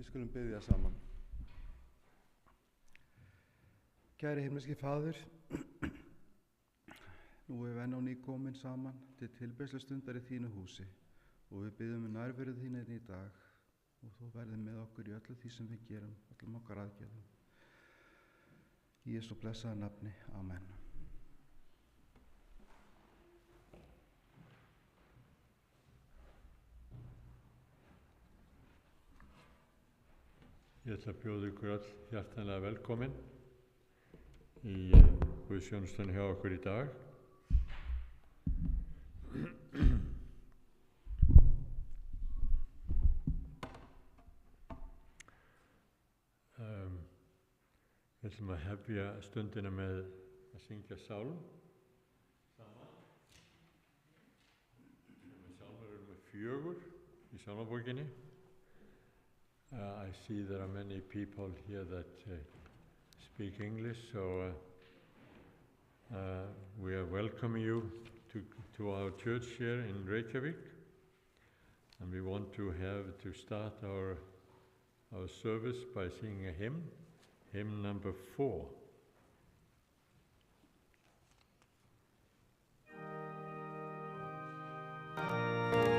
skulum biðja saman. Kæri himneski Faðir, nú er við enn á ný komin saman til tilbeiðslustundar í þínu húsi og við biðjum nærveru þín í dag og þú verðir með okkur í öllu því sem við gerum, öllum okkar aðgerðum. Í Jesú blessaða nafni, amen. Ég ætla að bjóða ykkur öll hjartanlega velkomin í guðsþjónustunni hjá okkur í dag. Við ætlum að hefja stundina með að syngja sálm saman. Sálmur eru með 4 í sálmabókinni. I see there are many people here that speak English, so we are welcoming you to our church here in Reykjavík, and we want to start our service by singing a hymn number 4. Amen.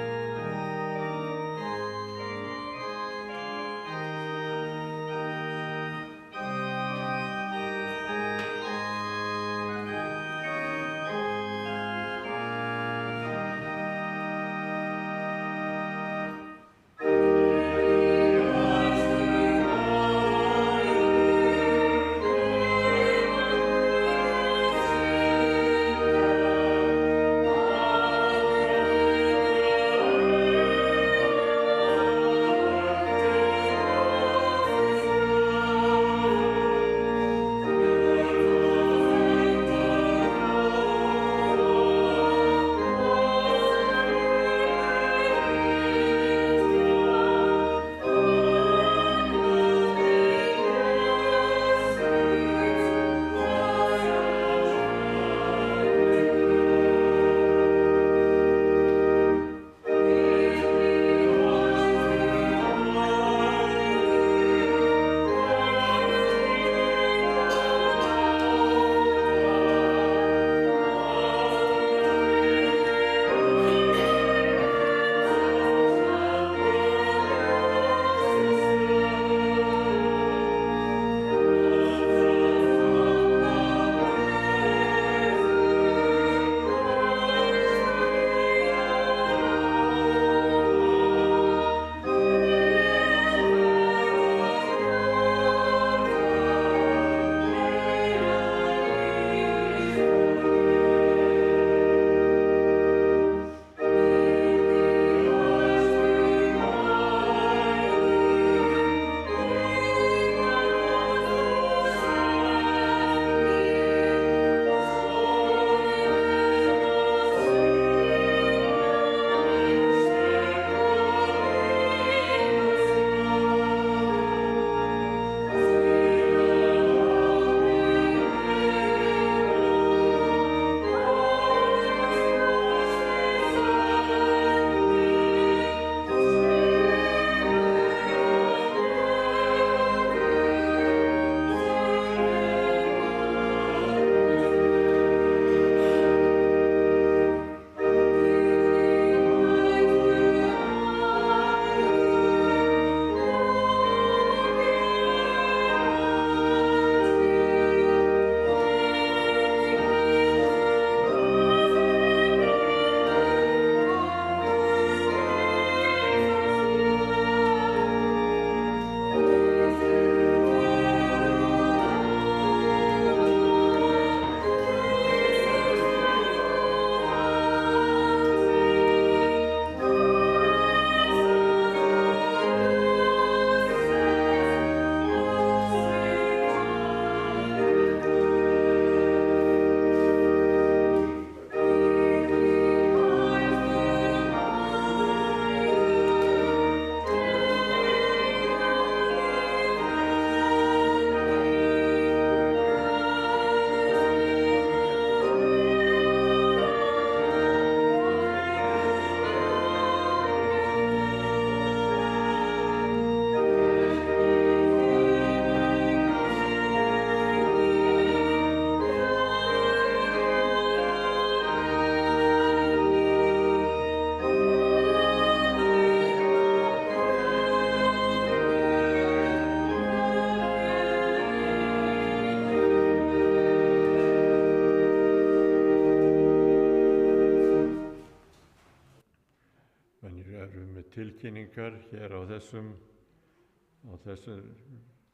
tilkynningar hér á þessum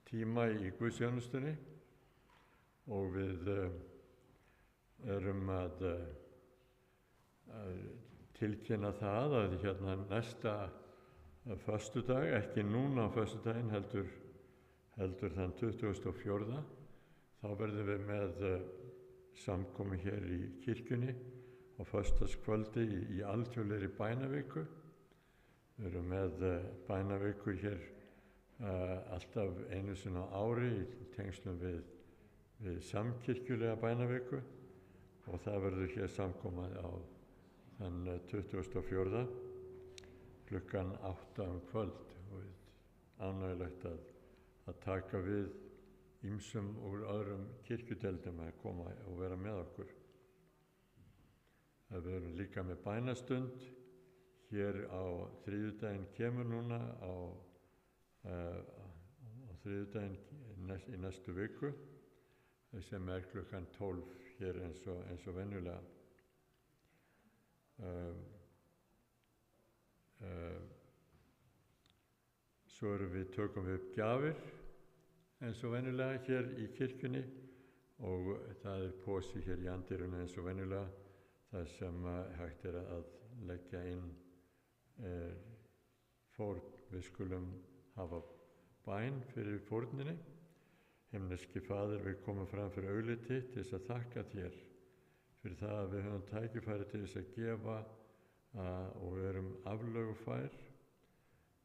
tíma í Guðsþjónustunni og við erum að tilkynna það að hérna næsta föstudag, ekki núna á föstudaginn heldur þann 24. Þá verðum við með samkomu hér í kirkjunni á föstudagskvöldi í alþjóðlegri bænaviku. Við erum með bænavikur hér alltaf einu sinni á ári í tengslum við samkirkjulega bænaviku og það verður hér samkoma á þann 24. klukkan 8 kvöld og ánægjulegt að taka við ýmsum úr öðrum kirkjudeildum að koma og vera með okkur. Við erum líka með bænastund hér á þriðjudaginn kemur núna á þriðjudaginn í næstu viku sem klukkan 12 hér eins og venjulega. Svo tökum við upp gjafir eins og venjulega hér í kirkjunni og það posi hér í anddyrinu eins og venjulega þar sem hægt að leggja inn fórn. Við skulum hafa bæn fyrir fórninni. Himneski Faðir, við komum fram fyrir augliti til þess að þakka þér fyrir það að við höfum tækifæri til þess að gefa og við erum aflögufær.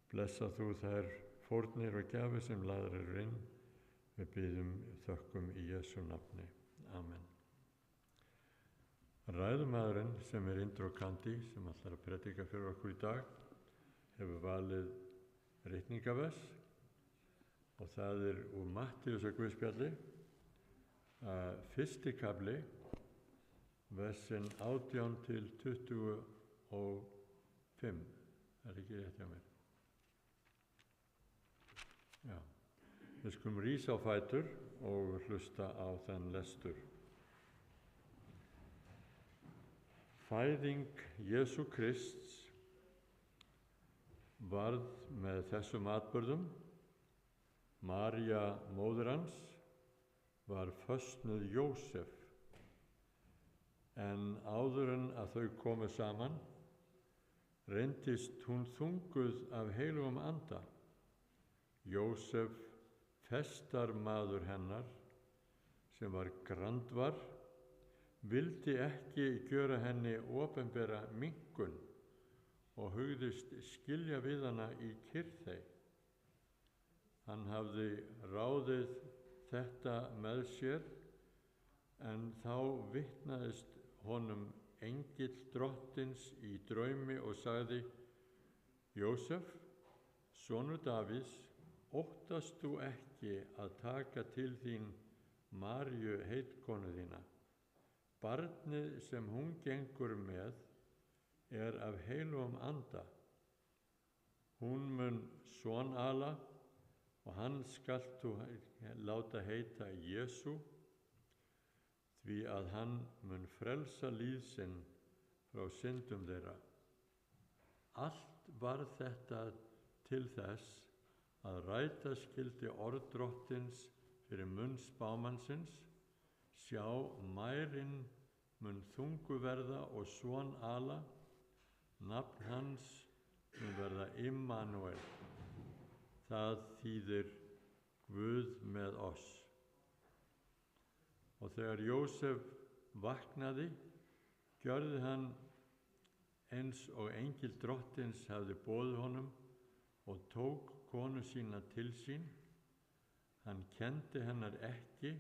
Blessa þú þær fórnir og gjafir sem lagðar eru inn. Við biðjum þökkum í Jesú nafni. Amen. Ræðumaðurinn sem Indro Kandi, sem ætlar að predika fyrir okkur í dag, hefur valið ritningavers og það úr Matteusar guðspjalli, fyrsti kafli, versin 18 til 25. Það ekki rétt hjá mér. Já. Við skulum rísa á fætur og hlusta á þann lestur. Fæðing Jesú Krists varð með þessum atburðum. María, móðir hans, var föstnuð Jósef, en áður en að þau komu saman, reyndist hún þunguð af heilugum anda. Jósef, festarmaður hennar, sem var grandvar, vildi ekki gjöra henni opinbera minnkun og hugðist skilja við hana í kyrrþey. Hann hafði ráðið þetta með sér, en þá vitnaðist honum engill drottins í draumi og sagði: Jósef, sonur Davíðs, óttast þú ekki að taka til þín Maríu heitkonu þína. Barnið sem hún gengur með af heilugum anda. Hún mun son ala og hann skalt þú láta heita Jesú, því að hann mun frelsa líð sinn frá syndum þeirra. Allt varð þetta til þess að ræta skyldi orð drottins fyrir munn spámannsins. Sjá, mærin mun þungu verða og son ala, nafn hans mun verða Immanuel. Það þýðir Guð með oss. Og þegar Jósef vaknaði, gjörði hann eins og engill drottins hafði boðið honum og tók konu sína til sín. Hann kenndi hennar ekki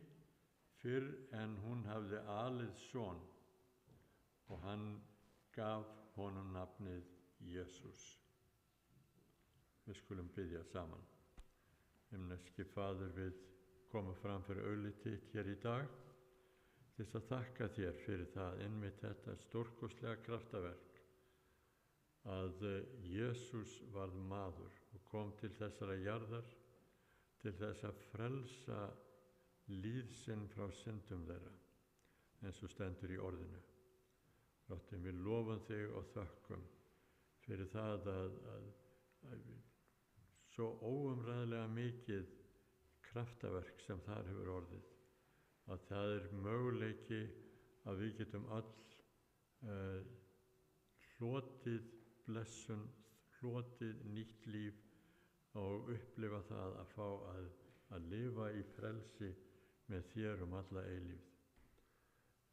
fyrr en hún hafði alið son og hann gaf honum nafnið Jesús. Við skulum biðja saman. Himneski Faðir, við komum fram fyrir augliti þitt hér í dag til þess að þakka þér fyrir það einmitt þetta stórkostlega kraftaverk að Jesús varð maður og kom til þessara jarðar til þess að frelsa líð sinn frá syndum þeirra, eins og stendur í orðinu. Drottinn, við lofum þig og þökkum fyrir það að svo óumræðilega mikið kraftaverk sem þar hefur orðið, að það möguleiki að við getum öll hlotið blessun, hlotið nýtt líf og upplifa það að fá að lifa í frelsi með þér alla eilífð.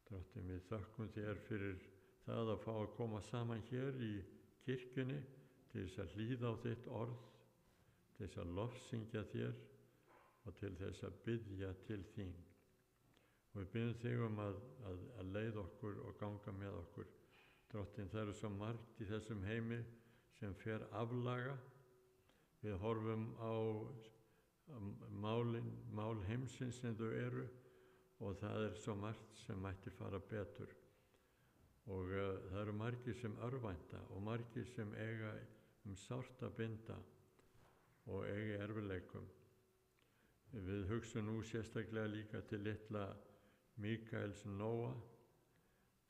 Drottinn, við þökkum þér fyrir það að fá að koma saman hér í kirkjunni til þess að hlýða á þitt orð, til þess að lofsyngja þér og til þess að biðja til þín. Og við biðjum þig að leiða okkur og ganga með okkur. Drottinn, það svo margt í þessum heimi sem fer aflaga. Við horfum á mál heimsins sem þau eru og það svo margt sem mætti fara betur. Og það eru margir sem örvænta og margir sem eiga sárt að binda og eiga erfiðleikum. Við hugsum nú sérstaklega líka til litla Mikaels Nóa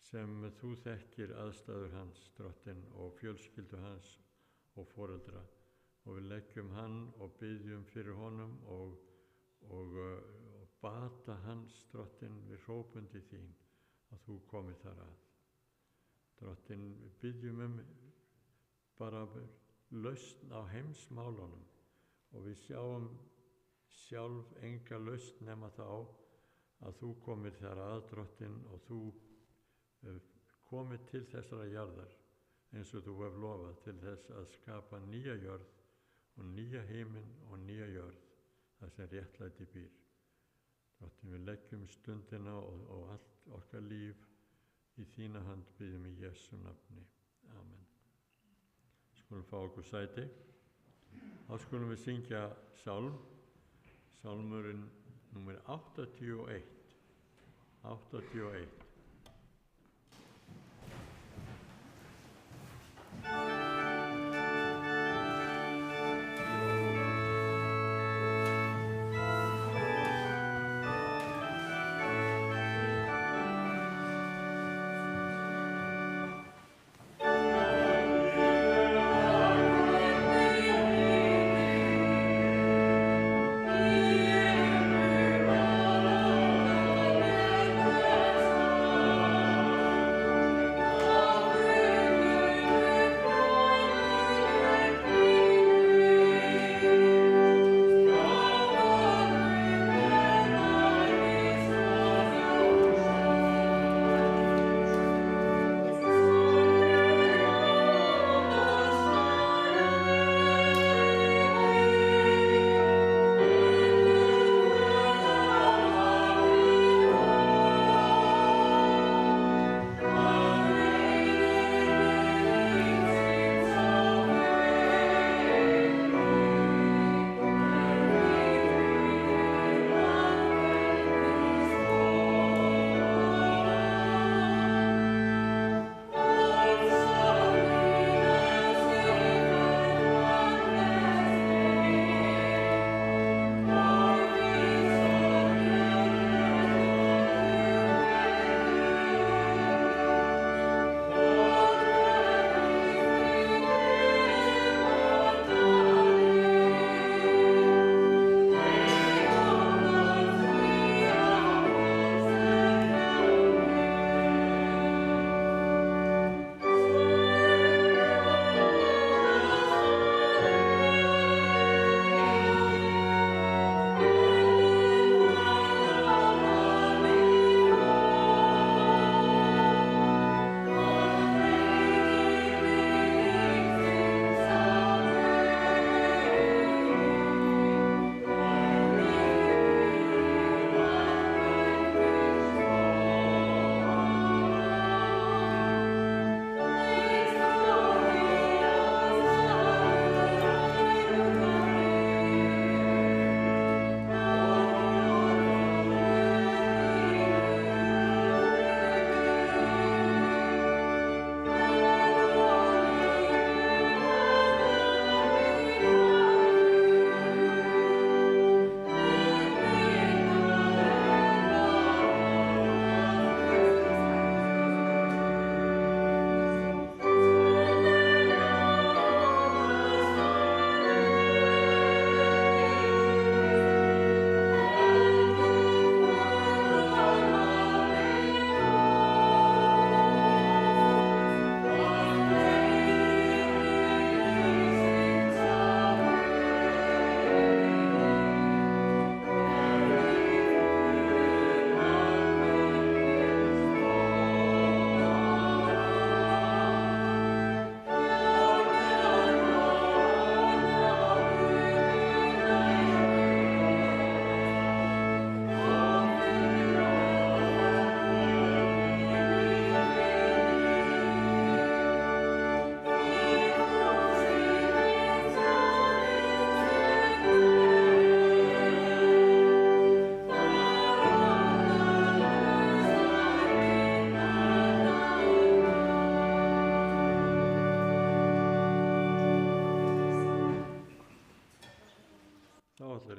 sem þú þekkir aðstæður hans, Drottinn, og fjölskyldu hans og foreldra. Og við leggjum hann og biðjum fyrir honum og bata hans, Drottinn, við hrópum til þín að þú komir þar að. Drottinn, við biðjum bara lausn á heimsmálunum og við sjáum sjálf enga lausn nema þá að þú komir þar að, Drottinn, og þú komir til þessara jarðar eins og þú hefur lofað, til þess að skapa nýja jörð og nýja heiminn og nýja jörð, þar sem réttlæti býr. Drottinn, við leggjum stundina og allt okkar líf í þína hönd, biðjum í Jesú nafni. Amen. Skulum fá okkur sæti. Þá skulum við syngja sálmurinn númer 81. 81. Amen.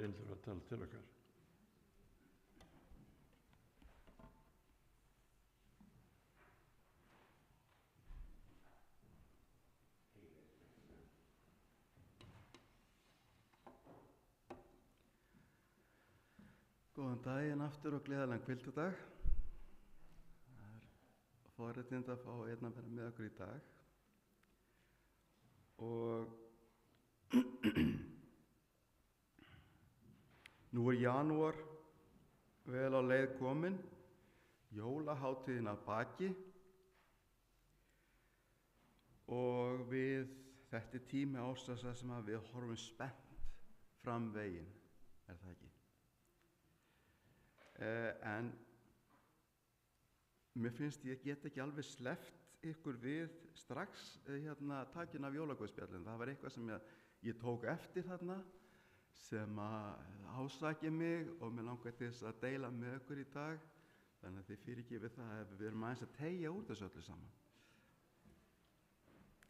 Vindur að tala til okkar. Góðan daginn aftur og gleðilegan hvíldardag. Það er forréttindi að fá einn að vera með okkur í dag. Og nú er janúar vel á leið komin, jólahátíðin að baki og þetta er tími ársins sem við horfum spennt fram veginn, er það ekki? En mér finnst ég get ekki alveg sleppt ykkur við strax takin af jólaguðspjallin. Það var eitthvað sem ég tók eftir þarna sem ásaki mig og mér langar til þess að deila með ykkur í dag. Þannig að þið fyrirgefið það ef við erum aðeins að teygja úr þessu öllu saman.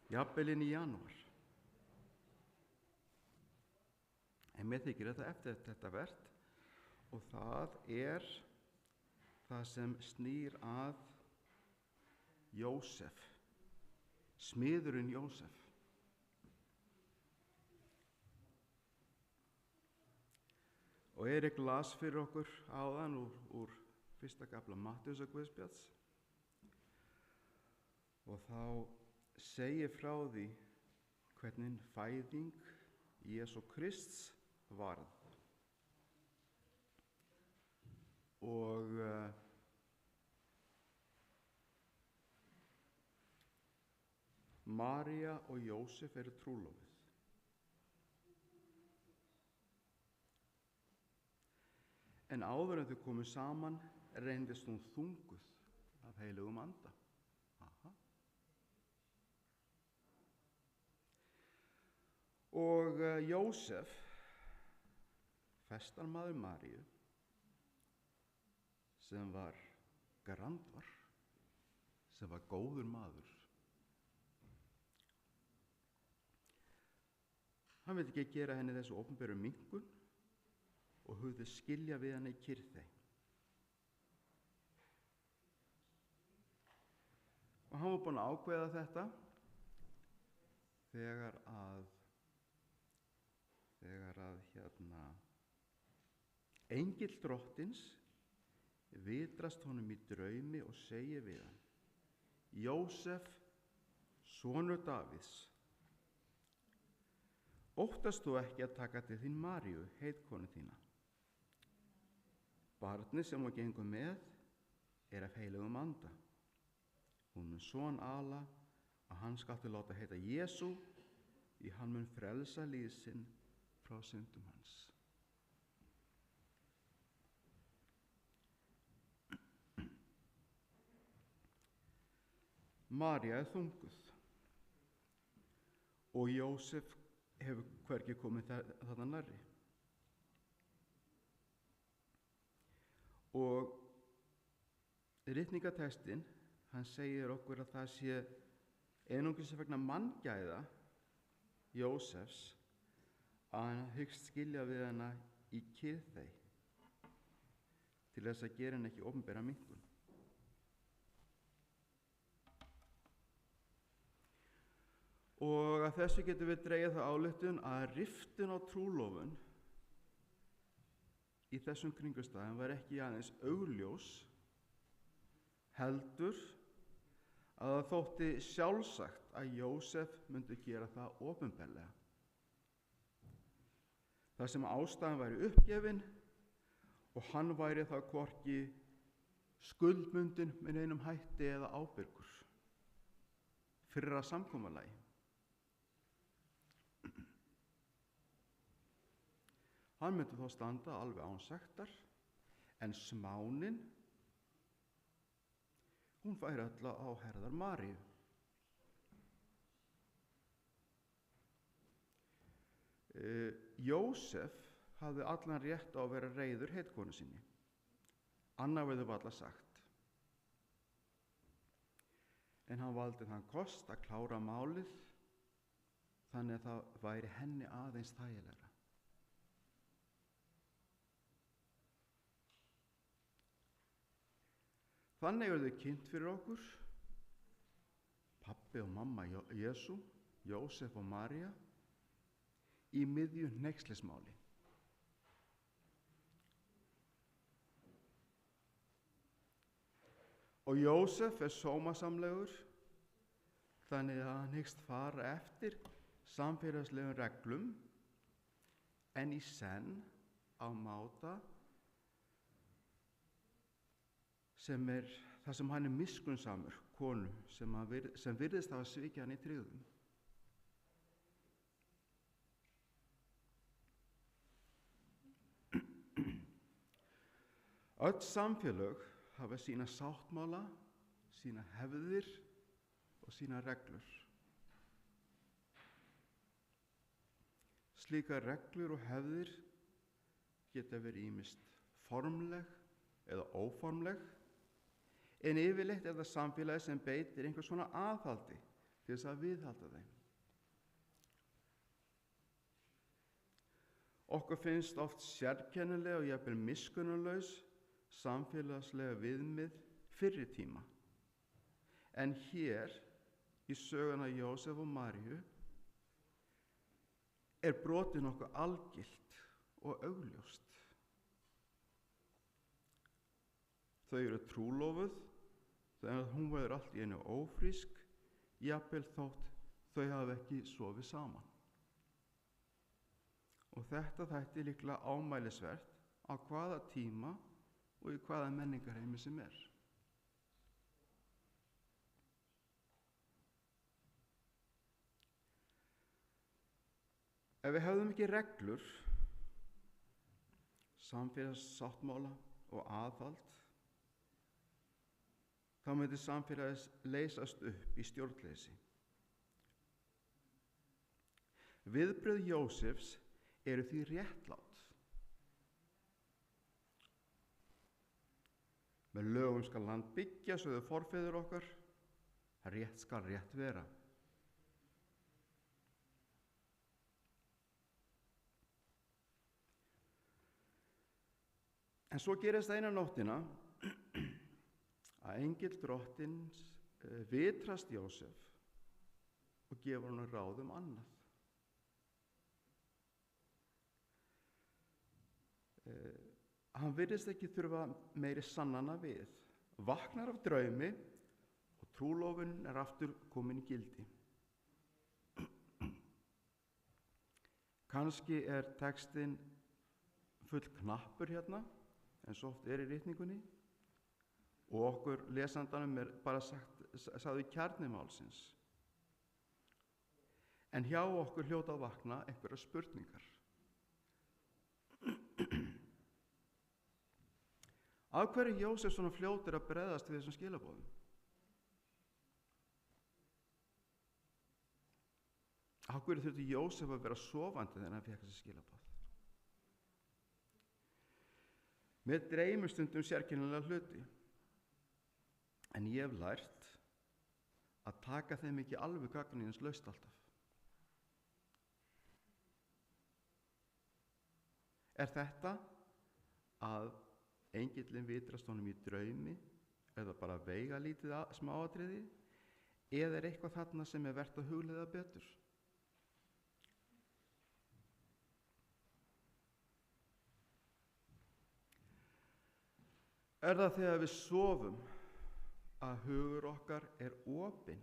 Jafnvel inn í janúar. En mér þykir þetta eftir þetta vert. Og það er það sem snýr að Jósef, smiðurinn Jósef. Og Eirík las fyrir okkur áðan úr fyrsta kafla Mattheusarguðspjalls og þá segir frá því hvernig fæðing Jesú Krists varð. Og María og Jósef eru trúlofuð. En áður en þau komu saman reyndist hún þunguð af heilugum anda. Aha. Og Jósef, festarmaður Maríu, sem var grandvar, sem var góður maður. Hann vildi ekki gera henni þessu opinberu minnkun og hugðist skilja við henni í kyrrþey. Og hann var búinn að ákveða þetta þegar að engill drottins vitrast honum í draumi og segir við hann: Jósef, sonur Davíðs, óttast þú ekki að taka til þín Maríu, heitkonu þína. Barnið sem hún gengur með er af heilugum anda. Hún mun son ala að hann skáltu láta heita Jesú, því hann mun frelsa líf sinn frá syndum hans. María er þunguð og Jósef hefur hvergi komið þarna nærri. Og ritningatextinn, hann segir okkur að það sé einungis vegna manngæða Jósefs að hann hyggst skilja við hana í kyrrþey til þess að gera henni ekki opinbera minnkun. Og að þessu getum við dregið þá ályktun að riftun á trúlofun í þessum kringumstæðum var ekki aðeins augljós, heldur að það þótti sjálfsagt að Jósef myndi gera það opinberlega. Þar sem ástæðan væri uppgefin og hann væri þá hvorki skuldbundinn með neinum hætti eða ábyrgur fyrir að samkomulagi. Hann myndi þá standa alveg án sektar, en smánin, hún færi öll á herðar Maríu. Jósef hafði allan rétt á að vera reiður heitkonu sinni. Annað verður varla sagt. En hann valdi þann kost að klára málið þannig að það væri henni aðeins þægilegra. Þannig eru þau kynnt fyrir okkur, pabbi og mamma Jesú, Jósef og María, í miðju hneykslismáli. Og Jósef er sómasamlegur, þannig að hann hyggst fara eftir samfélagslegum reglum, en í senn á máta sem er það sem hann er miskunnsamur konu sem virðist hafa svikið hann í tryggðum. Öll samfélög hafa sína sáttmála, sína hefðir og sína reglur. Slíkar reglur og hefðir geta verið ýmist formleg eða óformleg, en yfirleitt er það samfélagi sem beitir einhvers svona aðhaldi til þess að viðhalda þeim. Okkur finnst oft sérkennilega og jafnvel miskunnarlaus samfélagslega viðmið fyrri tíma. En hér í söguna Jósef og Maríu er brotið nokkuð algilt og augljóst. Þau eru trúlofuð þegar hún verður allt í einu ófrísk, jafnvel þótt þau hafa ekki sofið saman. Og þetta þætti líklega ámælisvert á hvaða tíma og í hvaða menningarheimi sem er. Ef við hefðum ekki reglur, samfélagssáttmála og aðhald, þá myndi samfélagið leysast upp í stjórnleysi. Viðbrögð Jósefs eru því réttlát. Með lögum skal land byggja, sögðu forfeður okkar, rétt skal rétt vera. En svo gerist eina nóttina að engill drottins vitrast Jósef og gefur honum ráð annað. Hann virðist ekki þurfa meiri sannana við, vaknar af draumi og trúlofun er aftur komin í gildi. Kannski er textinn full knappur hérna, eins og oft er í ritningunni, og okkur lesandanum er bara sagði kjarni málsins. En hjá okkur hljóta að vakna einhverjar spurningar. Af hverju er Jósef svona fljótur að bregðast við þessum skilaboðum? Af hverju þurfti Jósef að vera sofandi þegar hann fékk þessi skilaboð? Mér dreymir stundum sérkennilega hluti, en ég hef lært að taka þeim ekki alveg gagnrýnislaust alltaf. Er þetta að engillinn vitrast honum í draumi, eða bara veigalítið smáatriði, eða er eitthvað þarna sem er vert að hugleiða betur? Er það þegar við sofum að hugur okkar er opinn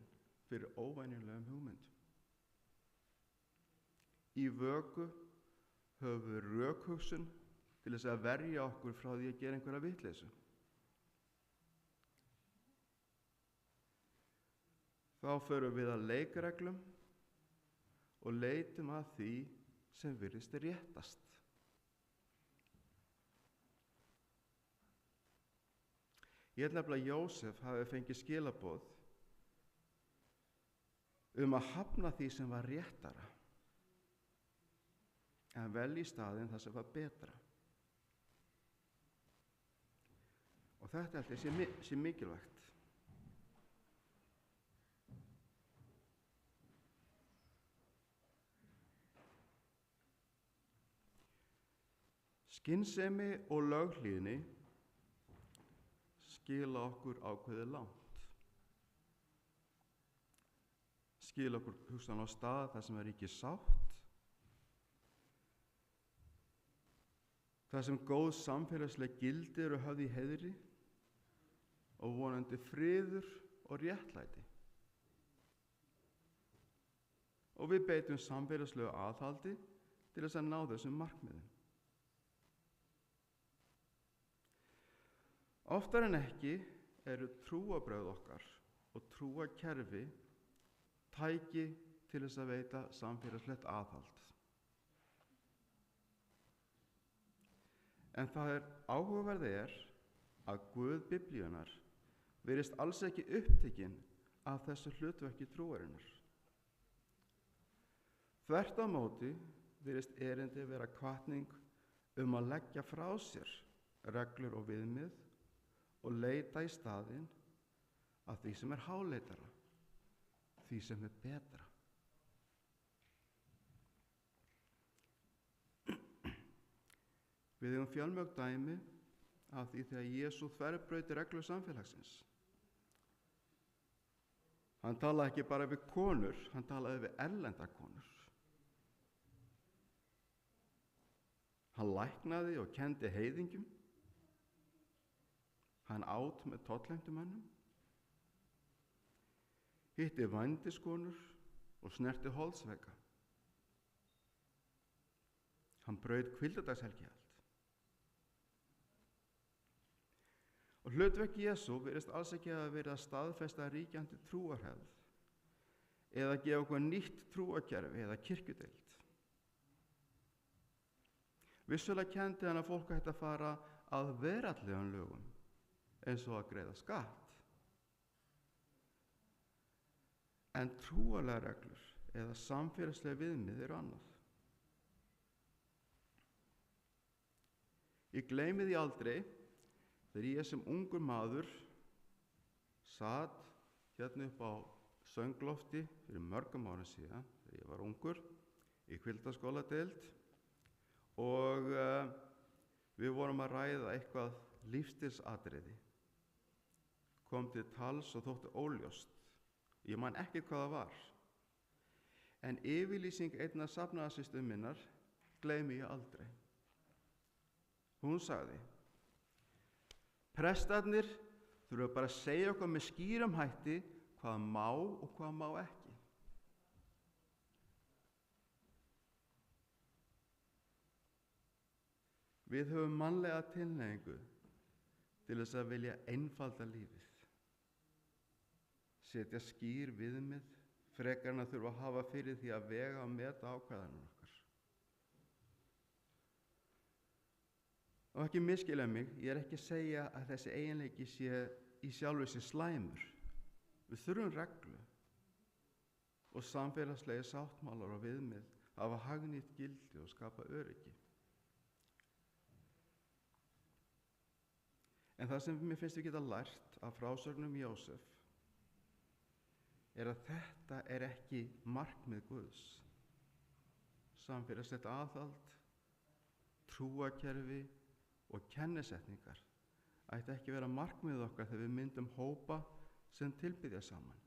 fyrir óvenjulegum hugmyndum? Í vöku höfum við rökhugsun til þess að verja okkur frá því að gera einhverja vitleysu. Þá förum við að leikreglum og leitum að því sem virðist réttast. Ég held nefnilega að Jósef hafi fengið skilaboð að hafna því sem var réttara, en vel í staðinn það sem var betra. Og þetta held ég sé mikilvægt. Skynsemi og löghlýðni skila okkur ákveðið langt. Skila okkur hugsanlega á stað þar sem ríkir sátt, þar sem góð samfélagsleg gildi eru höfð í heiðri og vonandi friður og réttlæti. Og við beitum samfélagslegu aðhaldi til þess að ná þessum markmiðum. Oftar en ekki eru trúarbrögð okkar og trúarkerfi tæki til þess að veita samfélagslegt aðhald. En það áhugaverða að Guð Biblíunnar virðist alls ekki upptekinn af þessu hlutverki trúarinnar. Þvert á móti virðist erindi vera hvatning að leggja frá sér reglur og viðmið og leita í staðinn að því sem háleitara, því sem betra. Við eigum fjölmörg dæmi af því þegar Jesús þverbrauti reglur samfélagsins. Hann talaði ekki bara við konur, hann talaði við erlendar konur. Hann læknaði og kenndi heiðingjum. Hann át með tollheimtumönnum. Hitti vændiskonur og snerti holdsveika. Hann braut hvíldardagshelgihald. Og hlutverk Jesú virðist alls ekki að vera að staðfesta ríkjandi trúarhefð eða gefa okkur nýtt trúarkerfi eða kirkjudeild. Vissulega kenndi hann að fólk ætti að fara að veraldlegum lögum eins og að greiða skatt. En trúarlegar reglur eða samfélagslega viðmið eru annað. Ég gleymi því aldrei þegar ég sem ungur maður sat hérna upp á sönglofti fyrir mörgum árum síðan, þegar ég var ungur, í hvíldarskóladeild og við vorum að ræða eitthvað lífsstílsatriði. Kom til tals og þótti óljóst. Ég man ekki hvað það var. En yfirlýsing einnar safnaðarsystur minnar gleymi ég aldrei. Hún sagði: prestarnir þurfa bara að segja okkur með skýrum hætti hvað má og hvað má ekki. Við höfum mannlega tilhneigingu til þess að vilja einfalda lífið. Setja skýr viðmið frekar en að þurfa að hafa fyrir því að vega og meta ákvarðanir okkar. Og ekki misskilja mig, ég er ekki að segja að þessi eiginleiki sé í sjálfu sér slæmur. Við þurfum reglu og samfélagslegi sáttmálar og viðmið hafa hagnýtt gildi og skapa öryggi. En það sem mér finnst við geta lært af frásögnum Jósef að þetta er ekki markmið Guðs. Samfélagslegt aðhald, trúarkerfi og kennisetningar ætti ekki vera markmið okkar þegar við myndum hópa sem tilbiðja saman.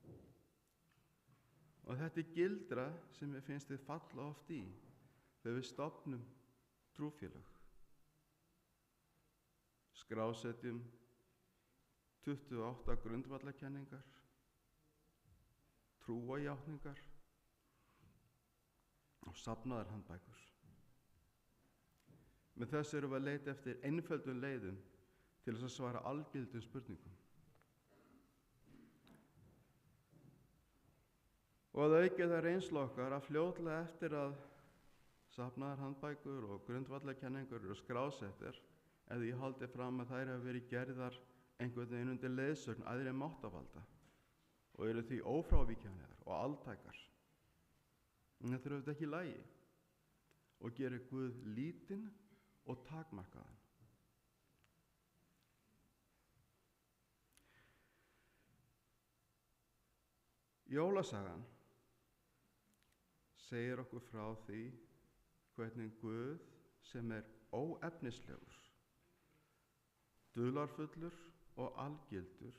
Og þetta er gildra sem mér finnst við falla oft í þegar við stofnum trúfélög. Skrásetjum 28 grundvallakenningar, trúajátningar og safnaðar handbækur. Með þessu erum við að leita eftir einföldum leiðum til þess að svara algildum spurningum. Og að auki það reynslu okkar að fljótlega eftir að safnaðar handbækur og grundvallakenningar eru skrásettar, eða ég haldi fram að þær hafa verið gerðar einhvern veginn undir leiðsögn æðri máttavalda og eru því ófrávíkjanlegar og altækar. En þetta er auðvitað ekki í lagi og gerir Guð lítinn og takmarkaðan. Jólasagan segir okkur frá því hvernig Guð sem er óefnislegur, dularfullur og algildur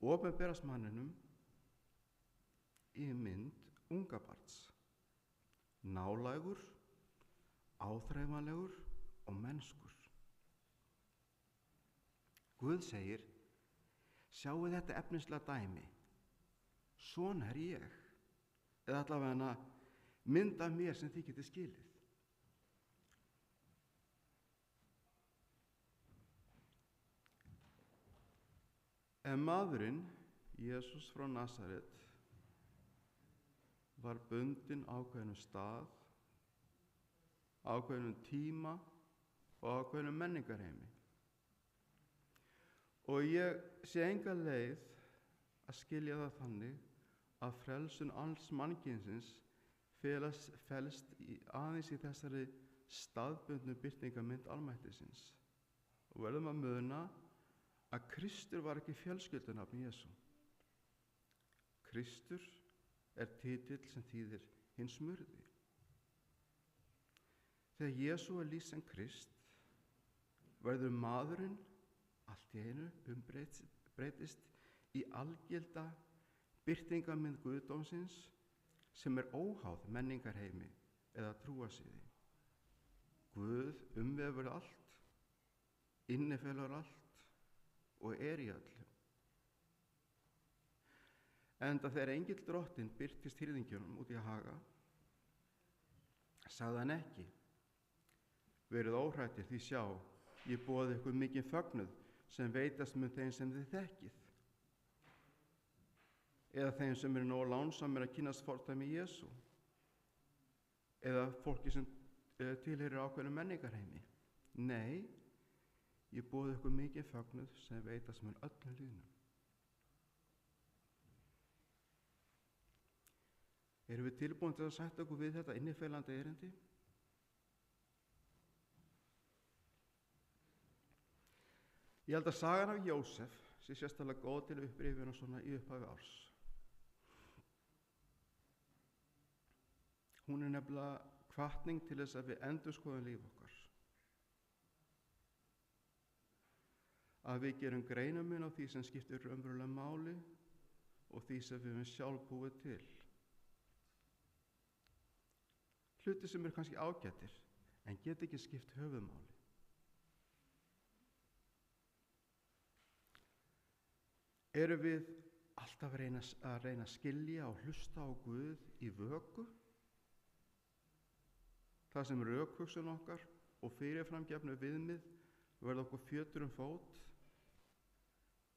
opinberast manninum í mynd ungabarns, nálægur, áþreifanlegur og mennskur. Guð segir, sjáu þetta efnislega dæmi, svona er ég, eða allavega mynd af mér sem þið getið skilið. En maðurinn, Jesús frá Nasaret, var bundinn ákveðnum stað, ákveðnum tíma og ákveðnum menningarheimi. Og ég sé enga leið að skilja það þannig að frelsun alls mannkynsins felst aðeins í þessari staðbundnu birtingarmynd almættisins. Og verðum að muna að Kristur var ekki fjölskyldunafn Jesú. Kristur er titill sem þýðir hinn smurði. Þegar Jesú er lýst sem Krist, verður maðurinn allt í einu breytist í algilda birtingarmynd guðdómsins sem er óháð menningarheimi eða trúarsiði. Guð umvefur allt, innifelur allt og er í öllu. Enda þegar engill drottinn birtist hirðingjunum út í Haga, sagði hann ekki, verið óhrættir því sjá, ég boði ykkur mikinn fögnuð sem veitast mun þeim sem þið þekkið, eða þeim sem eru nógu lánsamir að kynnast fordæmi Jesú, eða fólki sem tilheyrir ákveðnum menningarheimi. Nei, ég boði ykkur mikinn fögnuð sem veitast mun öllum lýðnum. Erum við tilbúin til að sætta okkur við þetta innifelandi erindi? Ég held að sagan af Jósef sé sérstaklega góð til upprifjun og svona í upphafi árs. Hún er nefnilega hvatning til þess að við endurskoðum líf okkar. Að við gerum greinarmun á því sem skiptir raunverulega máli og því sem við höfum sjálf búið til. Hluti sem eru kannski ágætir, en geta ekki skipt höfuðmáli. Erum við alltaf að reyna að skilja og hlusta á Guð í vöku? Það sem rökhugsun okkar og fyrirframgefnu viðmið verða okkur fjötur fót,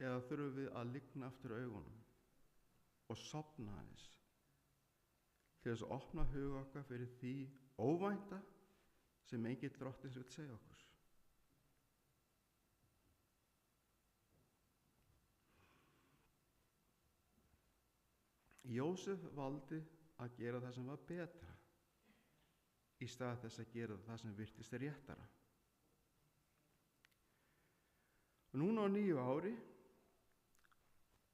eða þurfum við að lygna aftur augunum og sofna aðeins til þess að opna huga okkar fyrir því óvænta sem engill drottins vill segja okkur. Jósef valdi að gera það sem var betra í stað þess að gera það sem virtist réttara. Og núna á 9 ári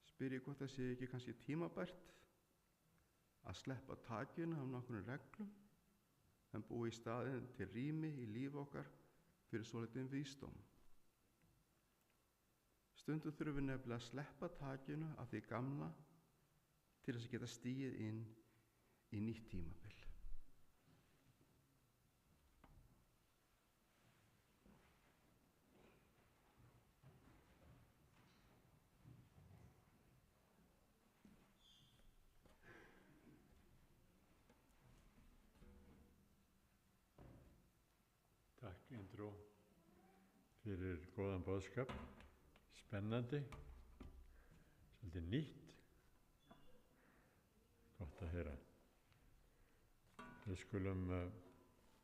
spyr ég hvort það sé ekki kannski tímabært að sleppa takinu af nokkrum reglum en búi í staðinn til rými í líf okkar fyrir svolítinn vísdóm. Stundum þurfum við nefnilega að sleppa takinu af því gamla til þess að geta stigið inn í nýtt tímabil. Takk, Indró, fyrir góðan boðskap, spennandi, svolítið nýtt, gott að heyra. Við skulum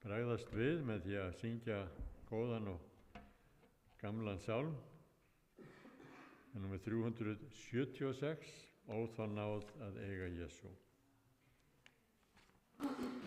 bregðast við með því að syngja góðan og gamlan sálm, númer 376, Ó þá náð að eiga Jesú. Ó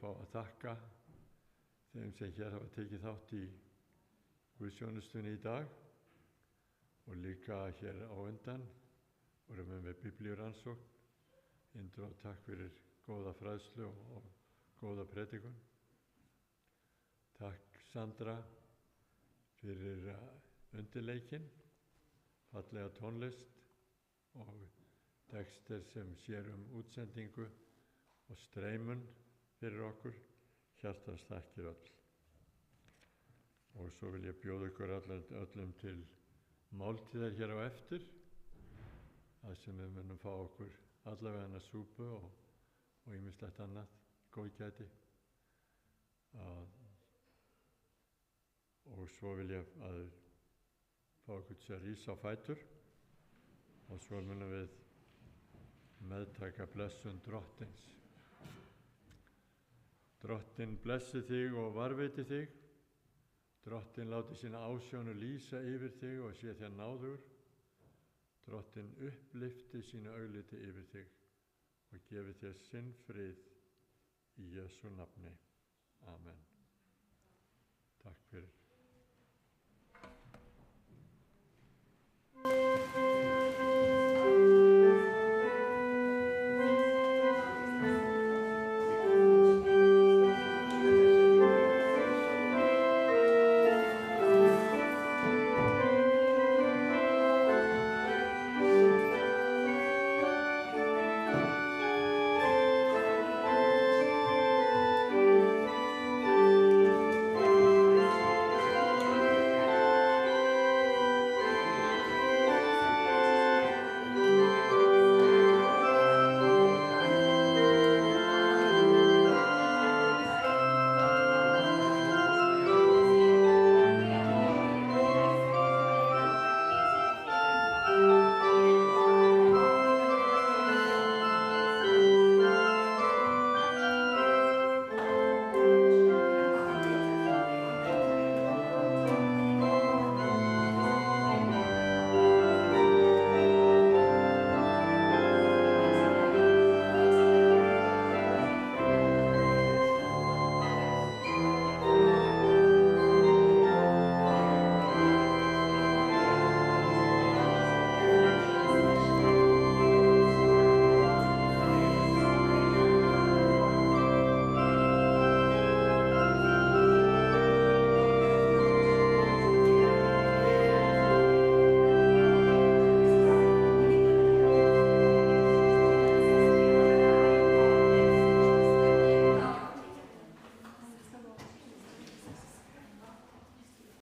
fá að þakka þeim sem hér hafa tekið þátt í guðsþjónustunni í dag og líka hér á undan vorum við með biblíurannsókn. Indró, takk fyrir góða fræðslu og góða predikun. Takk Sandra fyrir undirleikinn, fallega tónlist og texter sem sér útsendingu og streymun fyrir okkur. Hjartans þakkir öll. Og svo vil ég bjóða ykkur öllum til máltíðar hér á eftir, þar sem við munum fá okkur allavega súpu og ýmislegt annað góðgæti. Og svo vil ég að fá okkur til að rísa á fætur og svo munum við meðtaka blessun Drottins. Drottinn blessi þig og varveiti þig. Drottinn láti sína ásjónu lýsa yfir þig og sé þér náðugur. Drottinn upplyfti sínu augliti yfir þig og gefi þér sinn frið í Jesú nafni. Amen. Takk fyrir.